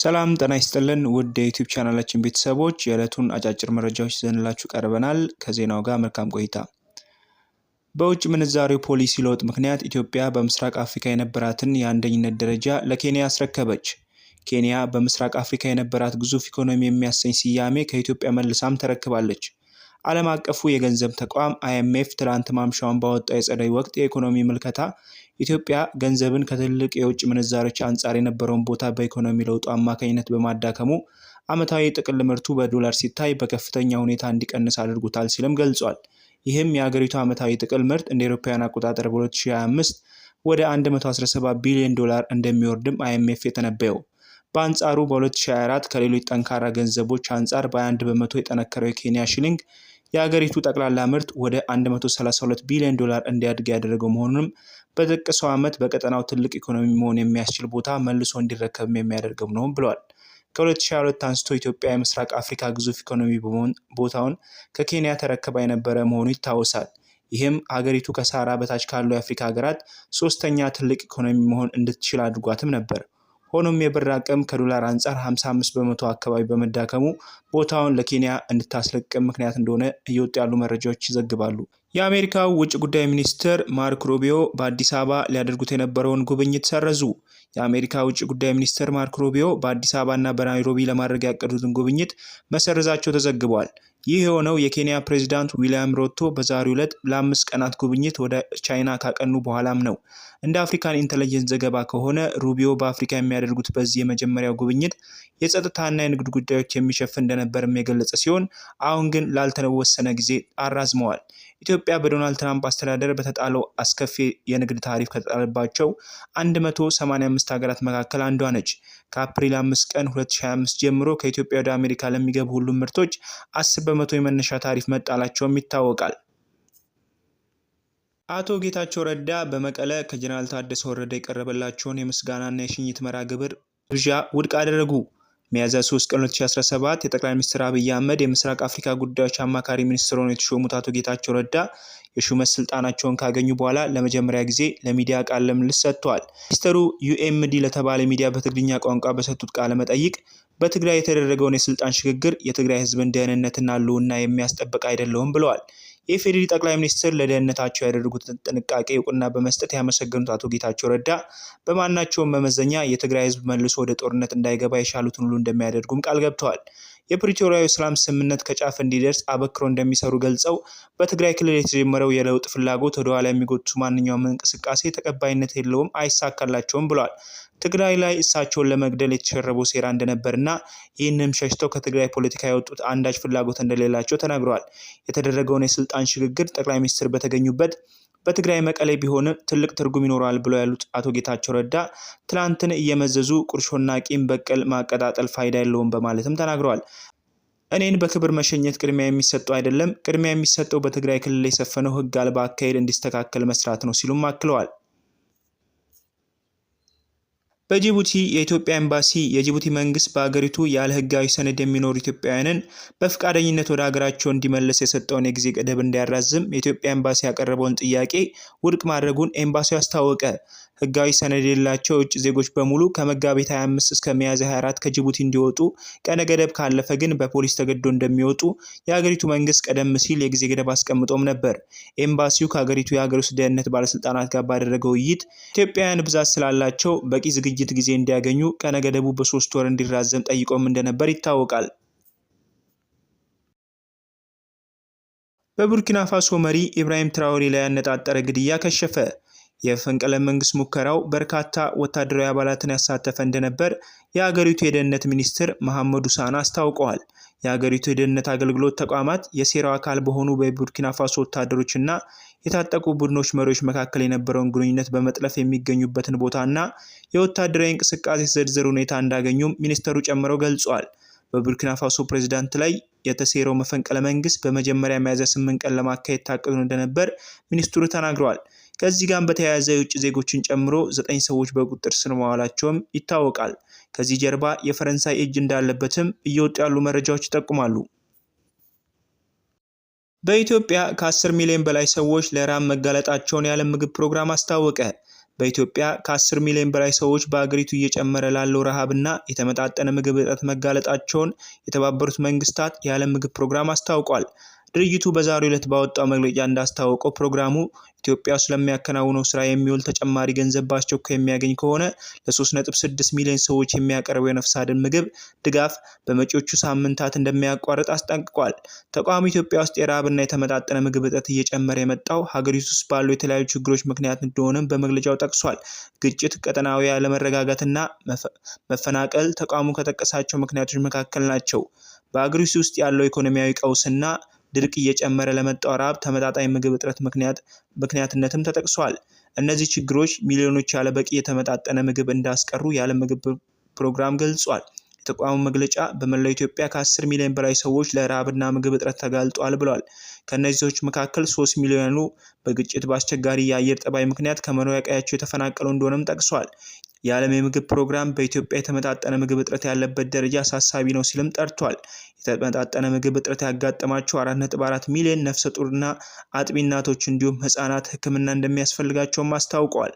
ሰላም ጤና ይስጥልን ውድ የዩቲዩብ ቻናላችን ቤተሰቦች የዕለቱን አጫጭር መረጃዎች ይዘንላችሁ ቀርበናል። ከዜናው ጋር መልካም ቆይታ። በውጭ ምንዛሬው ፖሊሲ ለውጥ ምክንያት ኢትዮጵያ በምስራቅ አፍሪካ የነበራትን የአንደኝነት ደረጃ ለኬንያ አስረከበች። ኬንያ በምስራቅ አፍሪካ የነበራት ግዙፍ ኢኮኖሚ የሚያሰኝ ስያሜ ከኢትዮጵያ መልሳም ተረክባለች። ዓለም አቀፉ የገንዘብ ተቋም IMF ትላንት ማምሻውን ባወጣው የጸደይ ወቅት የኢኮኖሚ ምልከታ ኢትዮጵያ ገንዘብን ከትልቅ የውጭ ምንዛሬዎች አንጻር የነበረውን ቦታ በኢኮኖሚ ለውጡ አማካኝነት በማዳከሙ ዓመታዊ ጥቅል ምርቱ በዶላር ሲታይ በከፍተኛ ሁኔታ እንዲቀንስ አድርጎታል ሲልም ገልጿል። ይህም የሀገሪቱ ዓመታዊ ጥቅል ምርት እንደ አውሮፓውያን አቆጣጠር በ2025 ወደ 117 ቢሊዮን ዶላር እንደሚወርድም IMF የተነበየው። በአንጻሩ በ2024 ከሌሎች ጠንካራ ገንዘቦች አንጻር በ1 በመቶ የጠነከረው የኬንያ ሽሊንግ የሀገሪቱ ጠቅላላ ምርት ወደ 132 ቢሊዮን ዶላር እንዲያድግ ያደረገው መሆኑንም በጠቀሰው ዓመት በቀጠናው ትልቅ ኢኮኖሚ መሆን የሚያስችል ቦታ መልሶ እንዲረከብም የሚያደርገው ነው ብለዋል። ከ2022 አንስቶ ኢትዮጵያ የምስራቅ አፍሪካ ግዙፍ ኢኮኖሚ በመሆን ቦታውን ከኬንያ ተረክባ የነበረ መሆኑ ይታወሳል። ይህም ሀገሪቱ ከሳህራ በታች ካሉ የአፍሪካ ሀገራት ሶስተኛ ትልቅ ኢኮኖሚ መሆን እንድትችል አድርጓትም ነበር። ሆኖም የብር አቅም ከዶላር አንጻር 55 በመቶ አካባቢ በመዳከሙ ቦታውን ለኬንያ እንድታስለቅም ምክንያት እንደሆነ እየወጡ ያሉ መረጃዎች ይዘግባሉ። የአሜሪካው ውጭ ጉዳይ ሚኒስትር ማርክ ሩቢዮ በአዲስ አበባ ሊያደርጉት የነበረውን ጉብኝት ሰረዙ። የአሜሪካ ውጭ ጉዳይ ሚኒስትር ማርክ ሩቢዮ በአዲስ አበባና በናይሮቢ ለማድረግ ያቀዱትን ጉብኝት መሰረዛቸው ተዘግቧል። ይህ የሆነው የኬንያ ፕሬዝዳንት ዊሊያም ሩቶ በዛሬው ዕለት ለ5 ቀናት ጉብኝት ወደ ቻይና ካቀኑ በኋላም ነው። እንደ አፍሪካን ኢንተለጀንስ ዘገባ ከሆነ ሩቢዮ በአፍሪካ የሚያደርጉት በዚህ የመጀመሪያው ጉብኝት የጸጥታና የንግድ ጉዳዮች የሚሸፍን እንደነበርም የገለጸ ሲሆን አሁን ግን ላልተወሰነ ጊዜ አራዝመዋል። ኢትዮጵያ በዶናልድ ትራምፕ አስተዳደር በተጣለው አስከፊ የንግድ ታሪፍ ከተጣለባቸው 185 ሀገራት መካከል አንዷ ነች። ከአፕሪል 5 ቀን 2025 ጀምሮ ከኢትዮጵያ ወደ አሜሪካ ለሚገቡ ሁሉም ምርቶች 10 በመቶ የመነሻ ታሪፍ መጣላቸውም ይታወቃል። አቶ ጌታቸው ረዳ በመቀለ ከጀነራል ታደሰ ወረደ የቀረበላቸውን የምስጋናና የሽኝት መርሃ ግብር ግብዣ ውድቅ አደረጉ። ሚያዝያ 3 ቀን 2017 የጠቅላይ ሚኒስትር አብይ አህመድ የምስራቅ አፍሪካ ጉዳዮች አማካሪ ሚኒስትር ሆነው የተሾሙት አቶ ጌታቸው ረዳ የሹመት ስልጣናቸውን ካገኙ በኋላ ለመጀመሪያ ጊዜ ለሚዲያ ቃለ ምልልስ ሰጥተዋል። ሚኒስትሩ UMD ለተባለ ሚዲያ በትግርኛ ቋንቋ በሰጡት ቃለ መጠይቅ በትግራይ የተደረገውን የስልጣን ሽግግር የትግራይ ሕዝብን ደህንነትና ሕልውና የሚያስጠብቅ አይደለም ብለዋል። የኢፌዴሪ ጠቅላይ ሚኒስትር ለደህንነታቸው ያደረጉትን ጥንቃቄ እውቅና በመስጠት ያመሰገኑት አቶ ጌታቸው ረዳ በማናቸውም መመዘኛ የትግራይ ሕዝብ መልሶ ወደ ጦርነት እንዳይገባ የቻሉትን ሁሉ እንደሚያደርጉም ቃል ገብተዋል። የፕሪቶሪያው የሰላም ስምምነት ከጫፍ እንዲደርስ አበክሮ እንደሚሰሩ ገልጸው በትግራይ ክልል የተጀመረው የለውጥ ፍላጎት ወደ ኋላ የሚጎትቱ ማንኛውም እንቅስቃሴ ተቀባይነት የለውም፣ አይሳካላቸውም ብለዋል። ትግራይ ላይ እሳቸውን ለመግደል የተሸረበው ሴራ እንደነበርና ይህንም ሸሽተው ከትግራይ ፖለቲካ የወጡት አንዳች ፍላጎት እንደሌላቸው ተናግረዋል። የተደረገውን የስልጣን ሽግግር ጠቅላይ ሚኒስትር በተገኙበት በትግራይ መቀሌ ቢሆንም ትልቅ ትርጉም ይኖረዋል ብለው ያሉት አቶ ጌታቸው ረዳ ትላንትን እየመዘዙ ቁርሾና ቂም በቀል ማቀጣጠል ፋይዳ የለውም በማለትም ተናግረዋል። እኔን በክብር መሸኘት ቅድሚያ የሚሰጠው አይደለም፣ ቅድሚያ የሚሰጠው በትግራይ ክልል የሰፈነው ሕግ አልባ አካሄድ እንዲስተካከል መስራት ነው ሲሉም አክለዋል። በጅቡቲ የኢትዮጵያ ኤምባሲ የጅቡቲ መንግስት በአገሪቱ ያለ ህጋዊ ሰነድ የሚኖሩ ኢትዮጵያውያንን በፍቃደኝነት ወደ ሀገራቸው እንዲመለስ የሰጠውን የጊዜ ገደብ እንዲያራዝም የኢትዮጵያ ኤምባሲ ያቀረበውን ጥያቄ ውድቅ ማድረጉን ኤምባሲው አስታወቀ። ህጋዊ ሰነድ የሌላቸው የውጭ ዜጎች በሙሉ ከመጋቢት 25 እስከ ሚያዝያ 24 ከጅቡቲ እንዲወጡ፣ ቀነ ገደብ ካለፈ ግን በፖሊስ ተገዶ እንደሚወጡ የሀገሪቱ መንግስት ቀደም ሲል የጊዜ ገደብ አስቀምጦም ነበር። ኤምባሲው ከሀገሪቱ የሀገር ውስጥ ደህንነት ባለስልጣናት ጋር ባደረገው ውይይት ኢትዮጵያውያን ብዛት ስላላቸው በቂ ዝግጅት ጊዜ እንዲያገኙ ቀነ ገደቡ በ3 ወር እንዲራዘም ጠይቆም እንደነበር ይታወቃል። በቡርኪና ፋሶ መሪ ኢብራሂም ትራኦሬ ላይ ያነጣጠረ ግድያ ከሸፈ። የፈንቅለ መንግስት ሙከራው በርካታ ወታደራዊ አባላትን ያሳተፈ እንደነበር የሀገሪቱ የደህንነት ሚኒስትር መሐመዱ ሳና አስታውቀዋል። የሀገሪቱ የደህንነት አገልግሎት ተቋማት የሴራው አካል በሆኑ በቡርኪና ፋሶ ወታደሮችና የታጠቁ ቡድኖች መሪዎች መካከል የነበረውን ግንኙነት በመጥለፍ የሚገኙበትን ቦታና የወታደራዊ እንቅስቃሴ ዝርዝር ሁኔታ እንዳገኙም ሚኒስትሩ ጨምረው ገልጿል። በቡርኪና ፋሶ ፕሬዝዳንት ላይ የተሴረው መፈንቅለ መንግስት በመጀመሪያ ሚያዝያ 8 ቀን ለማካሄድ ታቅዶ እንደነበር ሚኒስትሩ ተናግረዋል። ከዚህ ጋር በተያያዘ የውጭ ዜጎችን ጨምሮ 9 ሰዎች በቁጥጥር ስር መዋላቸውም ይታወቃል። ከዚህ ጀርባ የፈረንሳይ እጅ እንዳለበትም እየወጡ ያሉ መረጃዎች ይጠቁማሉ። በኢትዮጵያ ከ10 ሚሊዮን በላይ ሰዎች ለረሃብ መጋለጣቸውን የዓለም ምግብ ፕሮግራም አስታወቀ። በኢትዮጵያ ከ10 ሚሊዮን በላይ ሰዎች በአገሪቱ እየጨመረ ላለው ረሃብና የተመጣጠነ ምግብ እጥረት መጋለጣቸውን የተባበሩት መንግስታት የዓለም ምግብ ፕሮግራም አስታውቋል። ድርጅቱ በዛሬው ዕለት ባወጣው መግለጫ እንዳስታወቀው ፕሮግራሙ ኢትዮጵያ ውስጥ ለሚያከናውነው ስራ የሚውል ተጨማሪ ገንዘብ በአስቸኳይ የሚያገኝ ከሆነ ለ3.6 ሚሊዮን ሰዎች የሚያቀርበው የነፍስ አድን ምግብ ድጋፍ በመጪዎቹ ሳምንታት እንደሚያቋርጥ አስጠንቅቋል። ተቋሙ ኢትዮጵያ ውስጥ የረሃብና የተመጣጠነ ምግብ እጥረት እየጨመረ የመጣው ሀገሪቱ ውስጥ ባሉ የተለያዩ ችግሮች ምክንያት እንደሆነም በመግለጫው ጠቅሷል። ግጭት፣ ቀጠናዊ አለመረጋጋትና መፈናቀል ተቋሙ ከጠቀሳቸው ምክንያቶች መካከል ናቸው። በሀገሪቱ ውስጥ ያለው ኢኮኖሚያዊ ቀውስና ድርቅ እየጨመረ ለመጣው ረሃብ ተመጣጣኝ ምግብ እጥረት ምክንያትነትም ተጠቅሷል። እነዚህ ችግሮች ሚሊዮኖች ያለ በቂ የተመጣጠነ ምግብ እንዳስቀሩ የዓለም ምግብ ፕሮግራም ገልጿል። የተቋሙ መግለጫ በመላው ኢትዮጵያ ከ10 ሚሊዮን በላይ ሰዎች ለረሃብና ምግብ እጥረት ተጋልጠዋል ብሏል። ከእነዚህ ሰዎች መካከል 3 ሚሊዮኑ በግጭት በአስቸጋሪ የአየር ጠባይ ምክንያት ከመኖሪያ ቀያቸው የተፈናቀሉ እንደሆነም ጠቅሷል። የዓለም የምግብ ፕሮግራም በኢትዮጵያ የተመጣጠነ ምግብ እጥረት ያለበት ደረጃ አሳሳቢ ነው ሲልም ጠርቷል። የተመጣጠነ ምግብ እጥረት ያጋጠማቸው 4.4 ሚሊዮን ነፍሰ ጡርና አጥቢ እናቶች እንዲሁም ህጻናት ሕክምና እንደሚያስፈልጋቸውም አስታውቀዋል።